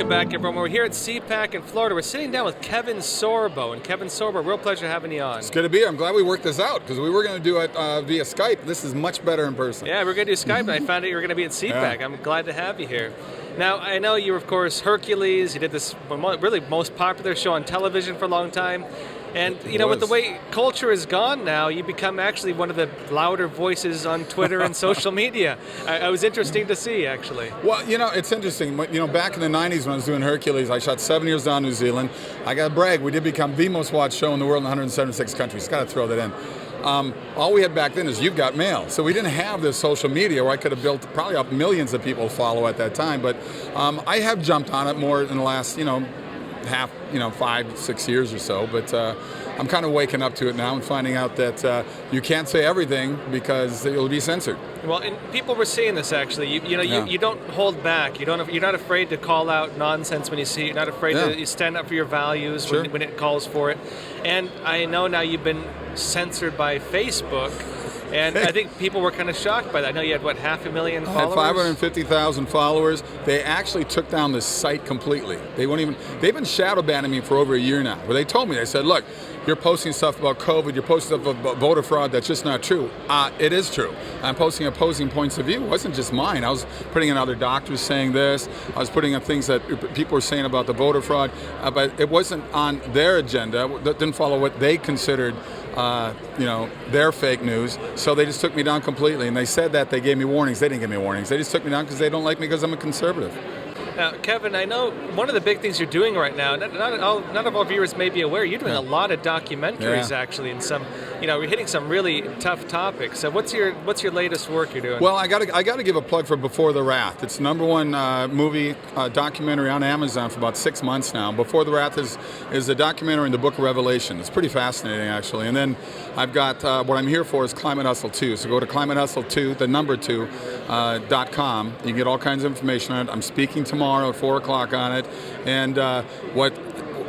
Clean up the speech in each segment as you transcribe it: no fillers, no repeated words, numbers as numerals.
Welcome back, everyone. We're here at CPAC in Florida. We're sitting down with Kevin Sorbo. And Kevin Sorbo, real pleasure having you on. It's good to be here. I'm glad we worked this out because we were going to do it via Skype. This is much better in person. Yeah, we're going to do Skype, and I found out you were going to be at CPAC. Yeah. I'm glad to have you here. Now, I know you were, of course, Hercules. You did this really most popular show on television for a long time. And, you know, with the way culture is gone now, you become actually one of the louder voices on Twitter and social media. It was interesting to see, actually. Well, you know, it's interesting. You know, back in the 90s when I was doing Hercules, I shot 7 years down in New Zealand. I got to brag, we did become the most watched show in the world in 176 countries. Got to throw that in. All we had back then is You've Got Mail. So we didn't have this social media where I could have built probably up millions of people to follow at that time. But I have jumped on it more in the last, 5-6 years or so. But I'm kind of waking up to it now and finding out that you can't say everything because it'll be censored. Well, and people were seeing this actually. You don't hold back. You're not afraid to call out nonsense when you see it. You're not afraid to you stand up for your values when it calls for it. And I know now you've been censored by Facebook. And I think people were kind of shocked by that. I know you had, 500,000 followers? I had 550,000 followers. They actually took down the site completely. They've been shadow banning me for over a year now. Where they told me, they said, look, you're posting stuff about COVID, you're posting stuff about voter fraud, that's just not true. It is true. I'm posting opposing points of view. It wasn't just mine. I was putting in other doctors saying this. I was putting in things that people were saying about the voter fraud, but it wasn't on their agenda. That didn't follow what they considered their fake news. So they just took me down completely. And they said that they gave me warnings. They didn't give me warnings. They just took me down because they don't like me because I'm a conservative. Now, Kevin, I know one of the big things you're doing right now, none of our viewers may be aware, you're doing a lot of documentaries actually, and you're hitting some really tough topics. So what's your latest work you're doing? Well, I got to give a plug for Before the Wrath. It's the #1 movie documentary on Amazon for about 6 months now. Before the Wrath is a documentary in the Book of Revelation. It's pretty fascinating actually. And then I've got what I'm here for is Climate Hustle 2. So go to climatehustle2.com. You can get all kinds of information on it. I'm speaking tomorrow at 4 o'clock on it. And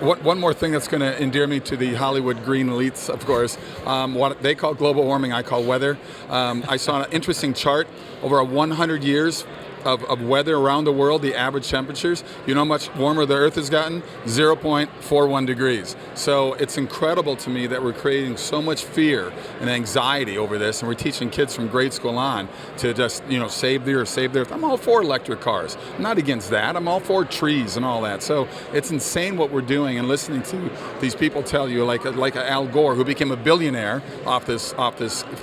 one more thing that's going to endear me to the Hollywood green elites, of course, what they call global warming, I call weather. I saw an interesting chart over 100 years of weather around the world, the average temperatures. You know how much warmer the Earth has gotten? 0.41 degrees. So it's incredible to me that we're creating so much fear and anxiety over this, and we're teaching kids from grade school on to just, save the Earth, save the Earth. I'm all for electric cars. I'm not against that. I'm all for trees and all that. So it's insane what we're doing, and listening to these people tell you, like Al Gore, who became a billionaire off this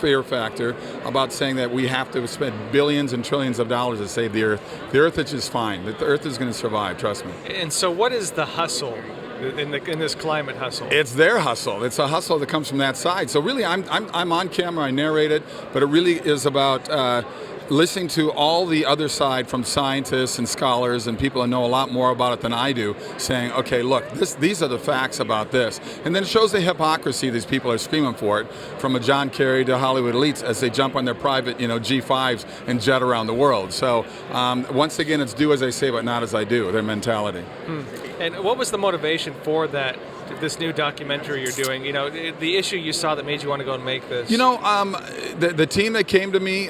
fear factor, about saying that we have to spend billions and trillions of dollars to save the Earth. The Earth is just fine. The Earth is going to survive, trust me. And so what is the hustle in this climate hustle? It's their hustle. It's a hustle that comes from that side. So really, I'm on camera, I narrate it, but it really is about listening to all the other side from scientists and scholars and people who know a lot more about it than I do, saying, okay, look, these are the facts about this. And then it shows the hypocrisy these people are screaming for it, from a John Kerry to Hollywood elites as they jump on their private, G5s and jet around the world. So once again, it's do as I say, but not as I do, their mentality. And what was the motivation for this new documentary you're doing? The issue you saw that made you want to go and make this? The team that came to me,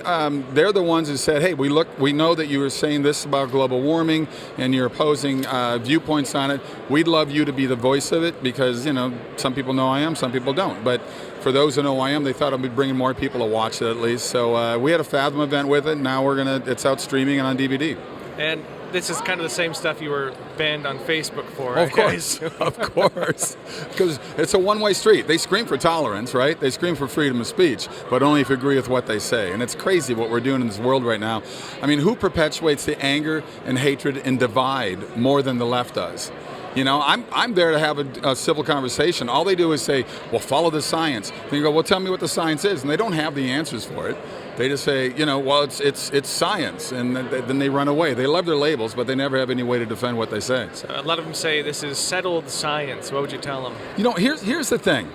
they're the ones who said, hey, we know that you were saying this about global warming and you're opposing viewpoints on it. We'd love you to be the voice of it because, some people know I am, some people don't. But for those who know I am, they thought I'd be bringing more people to watch it at least. So we had a Fathom event with it. Now it's out streaming and on DVD. And this is kind of the same stuff you were banned on Facebook for. Of course, of course. Because it's a one-way street. They scream for tolerance, right? They scream for freedom of speech, but only if you agree with what they say. And it's crazy what we're doing in this world right now. I mean, who perpetuates the anger and hatred and divide more than the left does? I'm there to have a civil conversation. All they do is say, well, follow the science. Then you go, well, tell me what the science is. And they don't have the answers for it. They just say, well, it's science. And then they run away. They love their labels, but they never have any way to defend what they say. So a lot of them say this is settled science. What would you tell them? Here's the thing.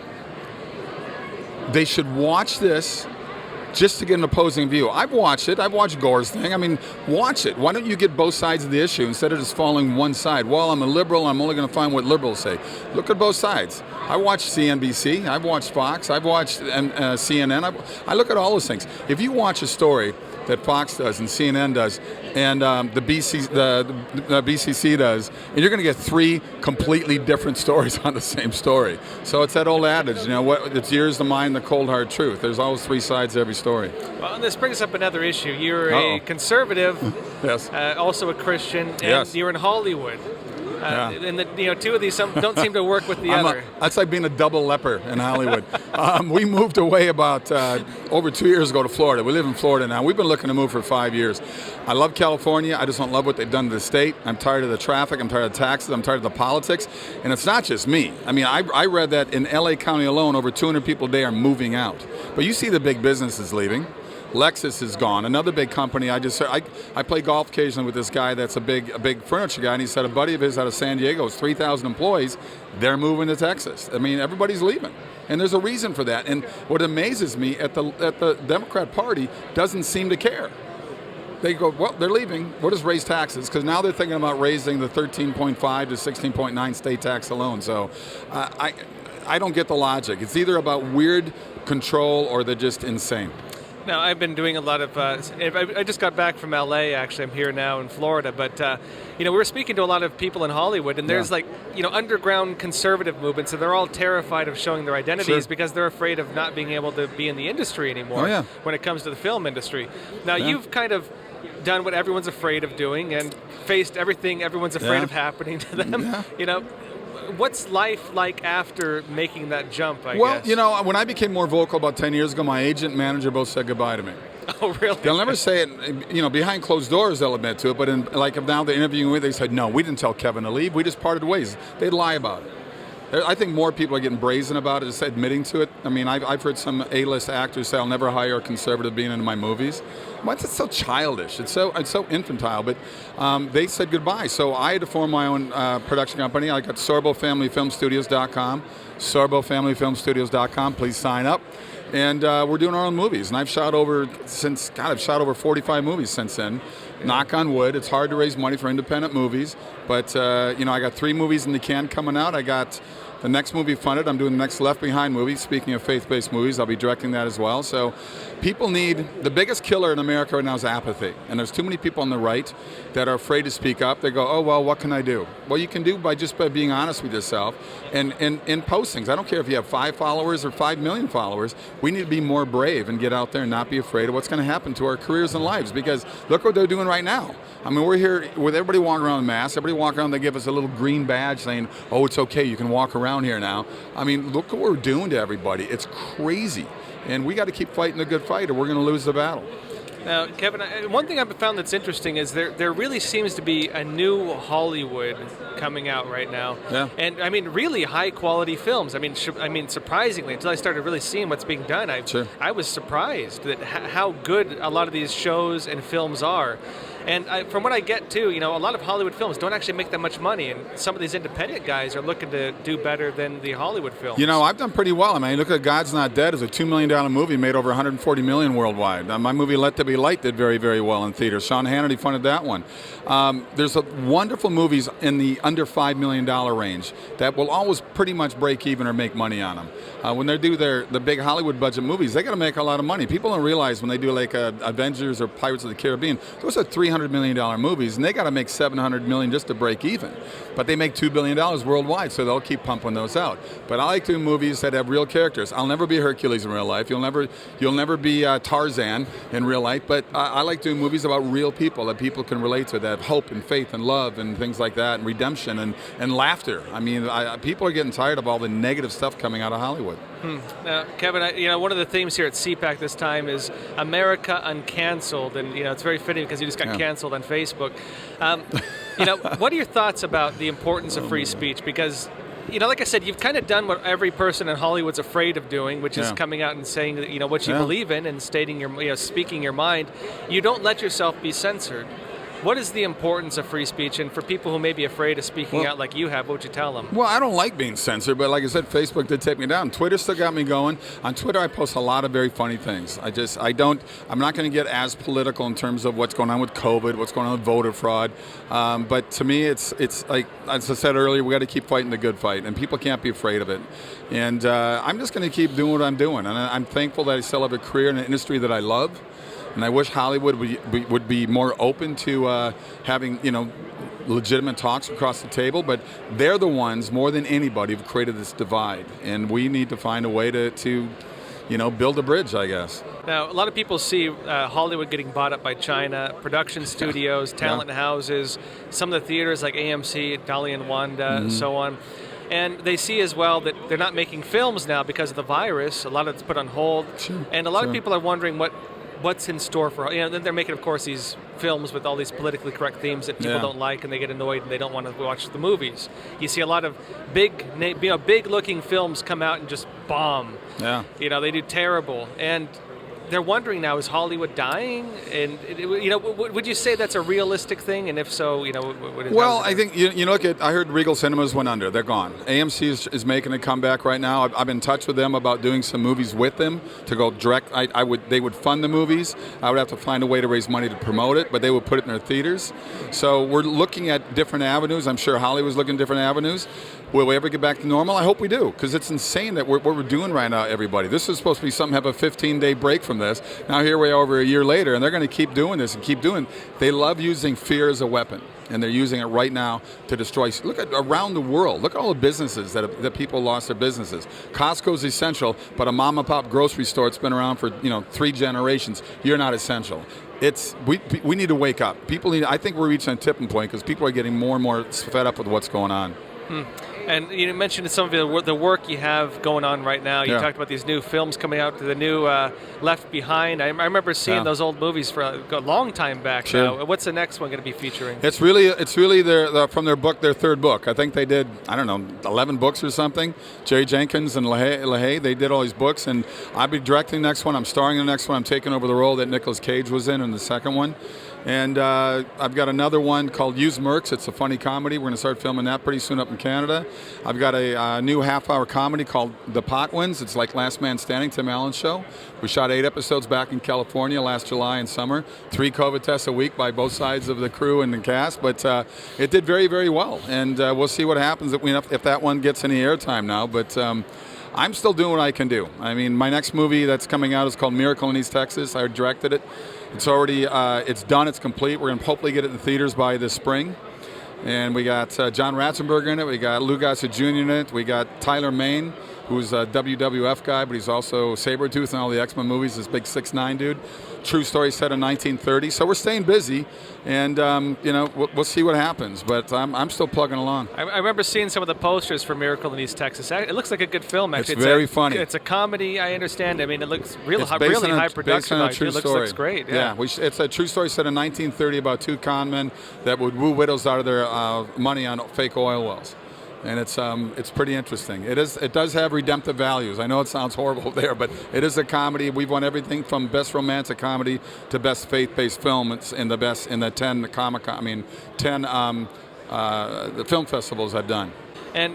They should watch this just to get an opposing view. I've watched it. I've watched Gore's thing. I mean, watch it. Why don't you get both sides of the issue instead of just following one side? Well, I'm a liberal. I'm only going to find what liberals say. Look at both sides. I watched CNBC. I've watched Fox. I've watched CNN. I look at all those things. If you watch a story that Fox does and CNN does and the BCC does, and you're going to get 3 completely different stories on the same story. So it's that old adage, it's yours to mine, the cold hard truth. There's always 3 sides to every story. Well, this brings up another issue. You're a conservative, yes, also a Christian, and yes. you're in Hollywood. And the, 2 of these don't seem to work with the other. That's like being a double leper in Hollywood. We moved away about over 2 years ago to Florida. We live in Florida now. We've been looking to move for 5 years. I love California. I just don't love what they've done to the state. I'm tired of the traffic. I'm tired of the taxes. I'm tired of the politics. And it's not just me. I mean, I read that in LA County alone, over 200 people a day are moving out. But you see the big businesses leaving. Lexus is gone. Another big company. I play golf occasionally with this guy that's a big furniture guy, and he said a buddy of his out of San Diego has 3,000 employees. They're moving to Texas. I mean, everybody's leaving, and there's a reason for that. And what amazes me at the Democrat Party doesn't seem to care. They go, well, they're leaving. We'll just raise taxes, because now they're thinking about raising the 13.5 to 16.9 state tax alone. So I don't get the logic. It's either about weird control or they're just insane. Now, I've been doing a lot of, I just got back from LA, actually. I'm here now in Florida, but, we were speaking to a lot of people in Hollywood, and there's underground conservative movements, and they're all terrified of showing their identities because they're afraid of not being able to be in the industry anymore when it comes to the film industry. Now, you've kind of done what everyone's afraid of doing and faced everything everyone's afraid of happening to them. What's life like after making that jump, I guess? Well, when I became more vocal about 10 years ago, my agent and manager both said goodbye to me. Oh, really? They'll never say it, behind closed doors they'll admit to it, but now they're interviewing me, they said, no, we didn't tell Kevin to leave, we just parted ways. They'd lie about it. I think more people are getting brazen about it, just admitting to it. I mean, I've heard some A-list actors say, I'll never hire a conservative being in my movies. But it's so childish. It's so infantile. But they said goodbye. So I had to form my own production company. I got SorboFamilyFilmStudios.com. SorboFamilyFilmStudios.com. Please sign up. And we're doing our own movies. And I've shot over 45 movies since then. Knock on wood. It's hard to raise money for independent movies. But, I got 3 movies in the can coming out. I got the next movie funded. I'm doing the next Left Behind movie. Speaking of faith-based movies, I'll be directing that as well. So people the biggest killer in America right now is apathy. And there's too many people on the right that are afraid to speak up. They go, oh, well, what can I do? Well, you can do by being honest with yourself and in postings. I don't care if you have 5 followers or 5 million followers. We need to be more brave and get out there and not be afraid of what's going to happen to our careers and lives, because look what they're doing right now. I mean, we're here with everybody walking around in masks. Everybody walking around, they give us a little green badge saying, oh, it's okay, you can walk around here now. I mean, look what we're doing to everybody. It's crazy. And we got to keep fighting the good fight or we're going to lose the battle. Now, Kevin, one thing I've found that's interesting is there really seems to be a new Hollywood coming out right now. Yeah. And, I mean, really high-quality films. I mean, surprisingly, until I started really seeing what's being done, I was surprised at how good a lot of these shows and films are. And from what I get, too, a lot of Hollywood films don't actually make that much money, and some of these independent guys are looking to do better than the Hollywood films. I've done pretty well. I mean, look at God's Not Dead. It's a $2 million movie, made over $140 million worldwide. My movie Let There Be Light did very, very well in theaters. Sean Hannity funded that one. There's wonderful movies in the under $5 million range that will always pretty much break even or make money on them. When they do the big Hollywood budget movies, they got to make a lot of money. People don't realize when they do like Avengers or Pirates of the Caribbean, those are $300 million movies, and they got to make $700 million just to break even. But they make $2 billion worldwide, so they'll keep pumping those out. But I like doing movies that have real characters. I'll never be Hercules in real life. You'll never be Tarzan in real life. But I like doing movies about real people that people can relate to, that have hope and faith and love and things like that, and redemption and laughter. I mean, people are getting tired of all the negative stuff coming out of Hollywood. Now, Kevin, one of the themes here at CPAC this time is America Uncanceled, and it's very fitting because you just got canceled on Facebook. What are your thoughts about the importance of free speech? Because, like I said, you've kind of done what every person in Hollywood's afraid of doing, which is coming out and saying that, what you believe in and stating speaking your mind. You don't let yourself be censored. What is the importance of free speech? And for people who may be afraid of speaking out like you have, what would you tell them? Well, I don't like being censored, but like I said, Facebook did take me down. Twitter still got me going. On Twitter, I post a lot of very funny things. I'm not going to get as political in terms of what's going on with COVID, what's going on with voter fraud. But to me, it's like, as I said earlier, we got to keep fighting the good fight, and people can't be afraid of it. And I'm just going to keep doing what I'm doing. And I'm thankful that I still have a career in an industry that I love. and I wish Hollywood would be more open to having, legitimate talks across the table, but they're the ones, more than anybody, who've created this divide, and we need to find a way to build a bridge, I guess. Now, a lot of people see Hollywood getting bought up by China, production studios, talent houses, some of the theaters like AMC, Dolly and Wanda, and so on. And they see as well that they're not making films now because of the virus. A lot of it's put on hold. Sure, and a lot of people are wondering what's in store for, then they're making, of course, these films with all these politically correct themes that people don't like, and they get annoyed and they don't want to watch the movies. You see a lot of big-looking films come out and just bomb. Yeah. They do terrible. And they're wondering now, is Hollywood dying? And would you say that's a realistic thing? And if so, what is? Well, I think you look at. I heard Regal Cinemas went under. They're gone. AMC is making a comeback right now. I've been in touch with them about doing some movies with them to go direct. They would fund the movies. I would have to find a way to raise money to promote it, but they would put it in their theaters. So we're looking at different avenues. I'm sure Hollywood's looking at different avenues. Will we ever get back to normal? I hope we do, because it's insane that what we're doing right now, everybody. This is supposed to be something, have a 15-day break from this. Now here we are over a year later, and they're going to keep doing this and keep doing it. They love using fear as a weapon, and they're using it right now to destroy. Look at around the world. Look at all the businesses that people lost their businesses. Costco's essential, but a mom-and-pop grocery store that's been around for 3 generations, you're not essential. We need to wake up. I think we're reaching a tipping point because people are getting more and more fed up with what's going on. And you mentioned some of the work you have going on right now. You talked about these new films coming out, the new Left Behind. I remember seeing those old movies for a long time back now. What's the next one going to be featuring? It's really from their book, their third book. I think they did, 11 books or something. Jerry Jenkins and LaHaye, they did all these books, and I'll be directing the next one. I'm starring in the next one. I'm taking over the role that Nicolas Cage was in the second one. And I've got another one called Use Mercs. It's a funny comedy. We're going to start filming that pretty soon up in Canada. I've got a new half-hour comedy called The Potwins. It's like Last Man Standing, Tim Allen's show. We shot 8 episodes back in California last July and summer. 3 COVID tests a week by both sides of the crew and the cast. But it did very, very well. And we'll see what happens if that one gets any airtime now. But I'm still doing what I can do. I mean, my next movie that's coming out is called Miracle in East Texas. I directed it. It's already, it's done, it's complete. We're going to hopefully get it in theaters by this spring. And we got John Ratzenberger in it. We got Lou Gossett Jr. in it. We got Tyler Mane, who's a WWF guy, but he's also Sabretooth in all the X-Men movies, this big 6'9" dude. True story set in 1930. So we're staying busy, and we'll see what happens. But I'm still plugging along. I remember seeing some of the posters for Miracle in East Texas. It looks like a good film, actually. It's very funny. It's a comedy, I understand. I mean, it looks really high production. Based on a true story. Looks great. Yeah. It's a true story set in 1930 about 2 con men that would woo widows out of their money on fake oil wells. And it's pretty interesting. It does have redemptive values. I know it sounds horrible there, but it is a comedy. We've won everything from best romantic comedy to best faith-based film. It's in the 10 the film festivals I've done. And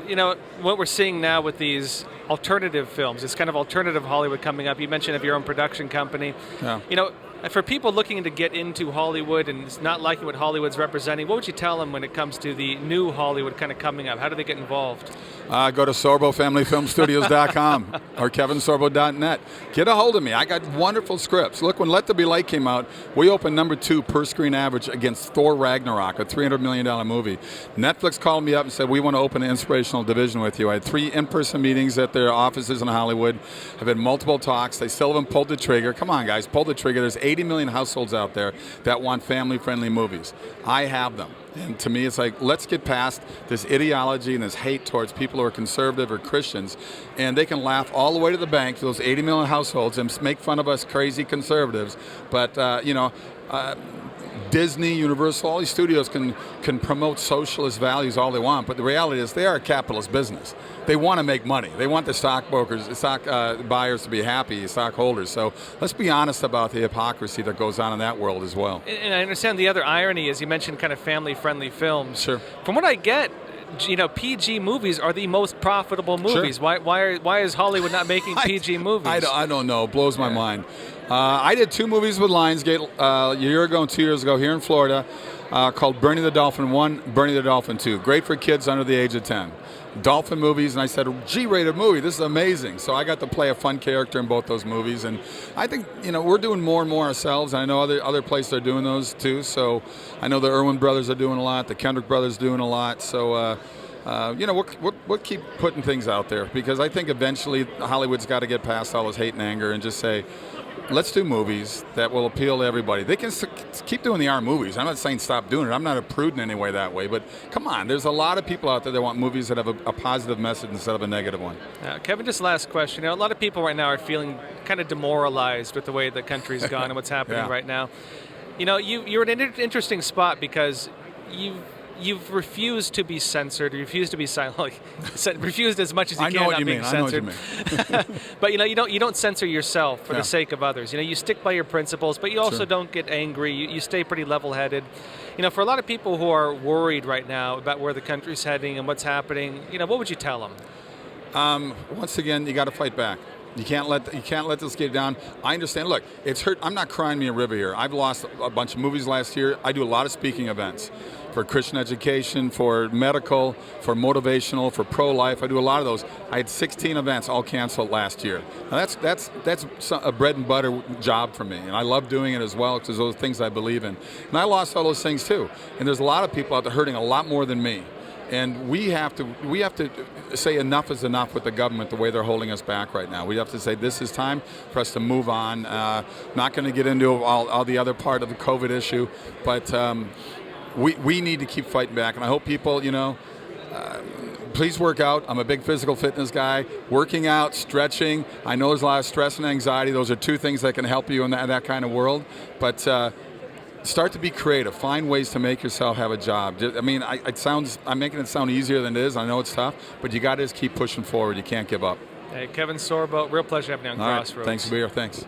what we're seeing now with these alternative films, this kind of alternative Hollywood coming up. You mentioned of your own production company. Yeah. For people looking to get into Hollywood and not liking what Hollywood's representing, what would you tell them when it comes to the new Hollywood kind of coming up? How do they get involved? Go to SorboFamilyFilmStudios.com or KevinSorbo.net. Get a hold of me. I got wonderful scripts. Look, when Let There Be Light came out, we opened number 2 per screen average against Thor Ragnarok, a $300 million movie. Netflix called me up and said, we want to open an inspirational division with you. I had 3 in-person meetings at their offices in Hollywood. I've had multiple talks. They still haven't pulled the trigger. Come on, guys, pull the trigger. There's 80 million households out there that want family-friendly movies. I have them. And to me, it's like, let's get past this ideology and this hate towards people who are conservative or Christians, and they can laugh all the way to the bank to those 80 million households and make fun of us crazy conservatives. But, Disney, Universal, all these studios can promote socialist values all they want, but the reality is they are a capitalist business. They want to make money. They want the stockbrokers, the stock buyers to be happy, stockholders. So let's be honest about the hypocrisy that goes on in that world as well. And I understand the other irony is you mentioned kind of family-friendly films. Sure. From what I get, PG movies are the most profitable movies. Sure. Why is Hollywood not making PG movies? I don't know. It blows my mind. I did 2 movies with Lionsgate a year ago and 2 years ago here in Florida called Bernie the Dolphin 1, Bernie the Dolphin 2. Great for kids under the age of 10. dolphin movies, and I said, G-rated movie, this is amazing. So I got to play a fun character in both those movies, and I think, we're doing more and more ourselves. I know other places are doing those too, so I know the Irwin brothers are doing a lot, the Kendrick brothers doing a lot, so we'll keep putting things out there, because I think eventually Hollywood's got to get past all this hate and anger and just say, let's do movies that will appeal to everybody. They can keep doing the R movies. I'm not saying stop doing it. I'm not a prude in any way that way. But come on, there's a lot of people out there that want movies that have a positive message instead of a negative one. Kevin, just last question. A lot of people right now are feeling kind of demoralized with the way the country's gone and what's happening right now. You're in an interesting spot because you've refused to be censored. You refused to be silent. Refused as much as you can not being censored. But you don't censor yourself for the sake of others. You stick by your principles, but you also don't get angry. You stay pretty level-headed. For a lot of people who are worried right now about where the country's heading and what's happening, what would you tell them? Once again, you got to fight back. You can't let this get down. I understand. Look, it's hurt. I'm not crying me a river here. I've lost a bunch of movies last year. I do a lot of speaking events for Christian education, for medical, for motivational, for pro-life. I do a lot of those. I had 16 events all canceled last year. Now that's a bread and butter job for me, and I love doing it as well because those are things I believe in. And I lost all those things too. And there's a lot of people out there hurting a lot more than me. And we have to say enough is enough with the government, the way they're holding us back right now. We have to say this is time for us to move on. Not going to get into all the other part of the COVID issue, but we need to keep fighting back. And I hope people, please work out. I'm a big physical fitness guy. Working out, stretching. I know there's a lot of stress and anxiety. Those are two things that can help you in that kind of world. But start to be creative. Find ways to make yourself have a job. I'm making it sound easier than it is. I know it's tough, but you got to just keep pushing forward. You can't give up. Hey, Kevin Sorbo, real pleasure having you on Crossroads. Thanks for being here. Thanks.